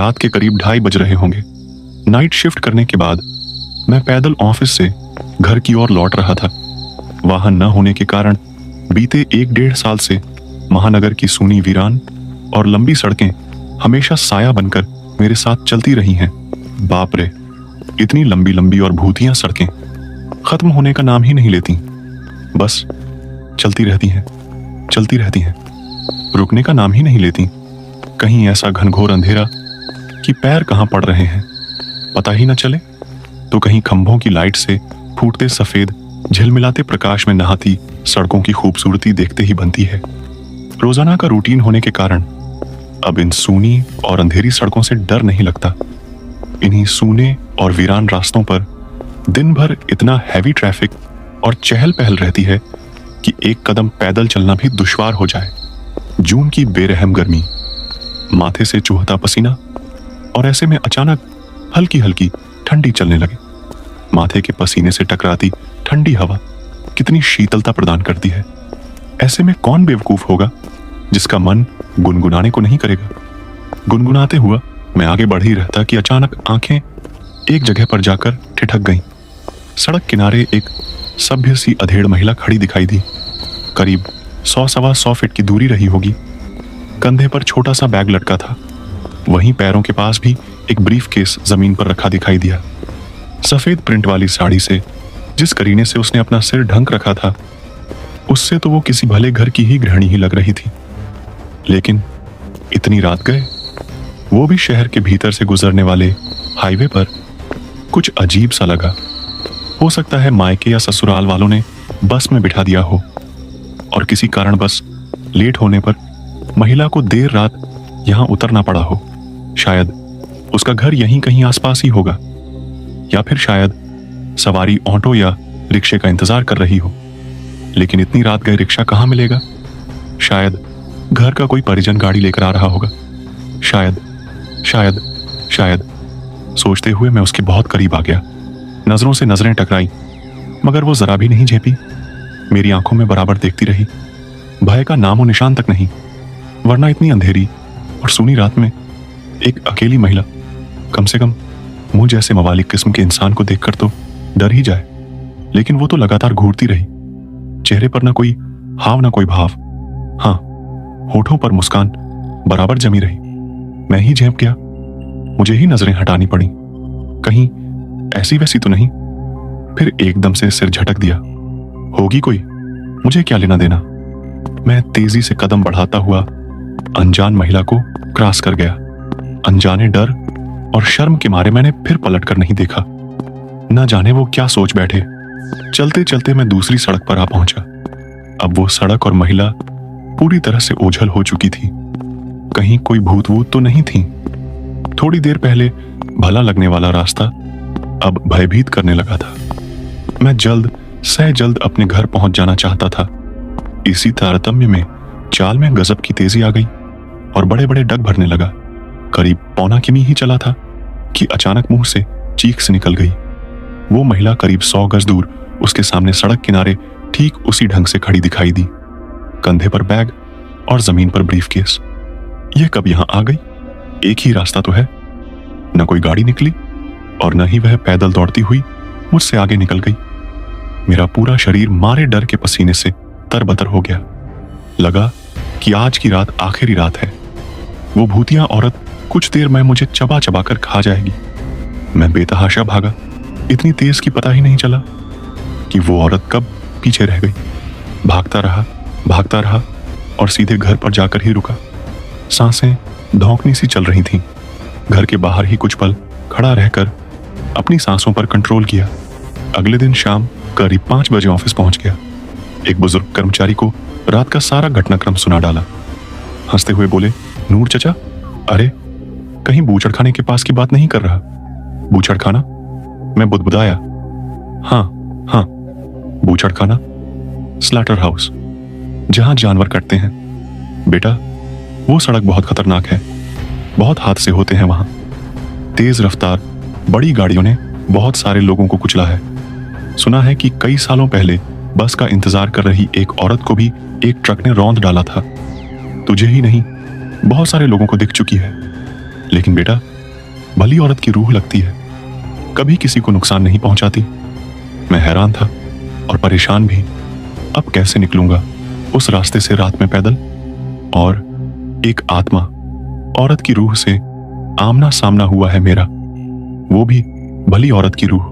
रात के करीब 2:30 बज रहे होंगे। नाइट शिफ्ट करने के बाद मैं पैदल ऑफिस से घर की ओर लौट रहा था। वाहन न होने के कारण बीते 1-1.5 साल से महानगर की सूनी वीरान और लंबी सड़कें हमेशा साया बनकर मेरे साथ चलती रही हैं। बाप रे, इतनी लंबी लंबी और भूतियां सड़कें खत्म होने का नाम ही नहीं लेती, बस चलती रहती हैं, चलती रहती हैं, रुकने का नाम ही नहीं लेती। कहीं ऐसा घनघोर अंधेरा कि पैर कहां पड़ रहे हैं पता ही न चले, तो कहीं खंभों की लाइट से फूटते सफेद झिलमिलाते प्रकाश में नहाती सड़कों की खूबसूरती देखते ही बनती है। रोजाना का रूटीन होने के कारण अब इन सूनी और अंधेरी सड़कों से डर नहीं लगता। इन्हीं सूने और वीरान रास्तों पर दिन भर इतना हैवी ट्रैफिक और चहल पहल रहती है कि एक कदम पैदल चलना भी दुश्वार हो जाए। जून की बेरहम गर्मी, माथे से चुहता पसीना, और ऐसे में अचानक हल्की हल्की ठंडी चलने लगे। माथे के पसीने से टकराती ठंडी हवा कितनी शीतलता प्रदान करती है। ऐसे में कौन बेवकूफ होगा जिसका मन गुनगुनाने को नहीं करेगा। गुनगुनाते हुआ मैं आगे बढ़ ही रहता कि अचानक आंखें एक जगह पर जाकर ठिठक गईं। सड़क किनारे एक सभ्य सी अधेड़ महिला खड़ी दिखाई दी। करीब 100-125 फीट की दूरी रही होगी। कंधे पर छोटा सा बैग लटका था। वहीं पैरों के पास भी एक ब्रीफ केस जमीन पर रखा दिखाई दिया। सफेद प्रिंट वाली साड़ी से जिस करीने से उसने अपना सिर ढक रखा था, उससे तो वो किसी भले घर की ही गृहिणी ही लग रही थी। लेकिन इतनी रात गए, वो भी शहर के भीतर से गुजरने वाले हाईवे पर, कुछ अजीब सा लगा। हो सकता है मायके या ससुराल वालों ने बस में बिठा दिया हो और किसी कारण बस लेट होने पर महिला को देर रात यहां उतरना पड़ा हो। शायद उसका घर यहीं कहीं आसपास ही होगा, या फिर शायद सवारी ऑटो या रिक्शे का इंतजार कर रही हो। लेकिन इतनी रात गए रिक्शा कहां मिलेगा? शायद घर का कोई परिजन गाड़ी लेकर आ रहा होगा। शायद शायद शायद सोचते हुए मैं उसके बहुत करीब आ गया। नजरों से नजरें टकराई, मगर वो जरा भी नहीं झेपी। मेरी आंखों में बराबर देखती रही। भय का नामो निशान तक नहीं, वरना इतनी अंधेरी और सूनी रात में एक अकेली महिला, कम से कम मुझ जैसे मवालिक किस्म के इंसान को देखकर तो डर ही जाए। लेकिन वो तो लगातार घूरती रही। चेहरे पर ना कोई हाव ना कोई भाव। हाँ, होठों पर मुस्कान बराबर जमी रही। मैं ही झेप गया। मुझे ही नजरें हटानी पड़ी, कहीं ऐसी वैसी तो नहीं। फिर एकदम से सिर झटक दिया। होगी कोई, मुझे क्या लेना देना। मैं तेजी से कदम बढ़ाता हुआ अनजान महिला को क्रॉस कर गया। अनजाने डर और शर्म के मारे मैंने फिर पलट कर नहीं देखा। न जाने वो क्या सोच बैठे। चलते चलते मैं दूसरी सड़क पर आ पहुंचा। अब वो सड़क और महिला पूरी तरह से ओझल हो चुकी थी। कहीं कोई भूत वूत तो नहीं थी। थोड़ी देर पहले भला लगने वाला रास्ता अब भयभीत करने लगा था। मैं जल्द से जल्द अपने घर पहुंच जाना चाहता था। इसी तारतम्य में चाल में गजब की तेजी आ गई और बड़े बड़े डग भरने लगा। करीब 1.25 किमी ही चला था कि अचानक मुंह से चीख से निकल गई। वो महिला करीब 100 गज दूर उसके सामने सड़क किनारे ठीक उसी ढंग से खड़ी दिखाई दी। कंधे पर बैग और जमीन पर ब्रीफकेस। यह कब यहां आ गई? एक ही रास्ता तो है। न कोई गाड़ी निकली और न ही वह पैदल दौड़ती हुई मुझसे आगे निकल गई। मेरा पूरा शरीर मारे डर के पसीने से तरबतर हो गया। लगा कि आज की रात आखिरी रात है। वो भूतिया औरत कुछ देर में मुझे चबा चबा कर खा जाएगी। मैं बेतहाशा भागा। इतनी तेज कि पता ही नहीं चला कि वो औरत कब पीछे रह गई। भागता रहा और सीधे घर पर जाकर ही रुका। सांसें धौंकनी सी चल रही थीं। घर के बाहर ही कुछ पल खड़ा रहकर अपनी सांसों पर कंट्रोल किया। अगले दिन शाम करीब 5 बजे ऑफिस पहुंच गया। एक बुजुर्ग कर्मचारी को रात का सारा घटनाक्रम सुना डाला। हंसते हुए बोले, नूर चचा, अरे कहीं बूचड़ खाने के पास की बात नहीं कर रहा? बूचड़ खाना? मैं बुदबुदाया। हाँ, बूचड़ खाना, स्लॉटर हाउस, जहां जानवर कटते हैं। बेटा, वो सड़क बहुत खतरनाक है। बहुत हादसे होते हैं वहां। तेज रफ्तार बड़ी गाड़ियों ने बहुत सारे लोगों को कुचला है। सुना है कि कई सालों पहले बस का इंतजार कर रही एक औरत को भी एक ट्रक ने रौंद डाला था। तुझे ही नहीं, बहुत सारे लोगों को दिख चुकी है। लेकिन बेटा, भली औरत की रूह लगती है, कभी किसी को नुकसान नहीं पहुंचाती। मैं हैरान था और परेशान भी। अब कैसे निकलूंगा उस रास्ते से रात में पैदल? और एक आत्मा, औरत की रूह से आमना सामना हुआ है मेरा, वो भी भली औरत की रूह।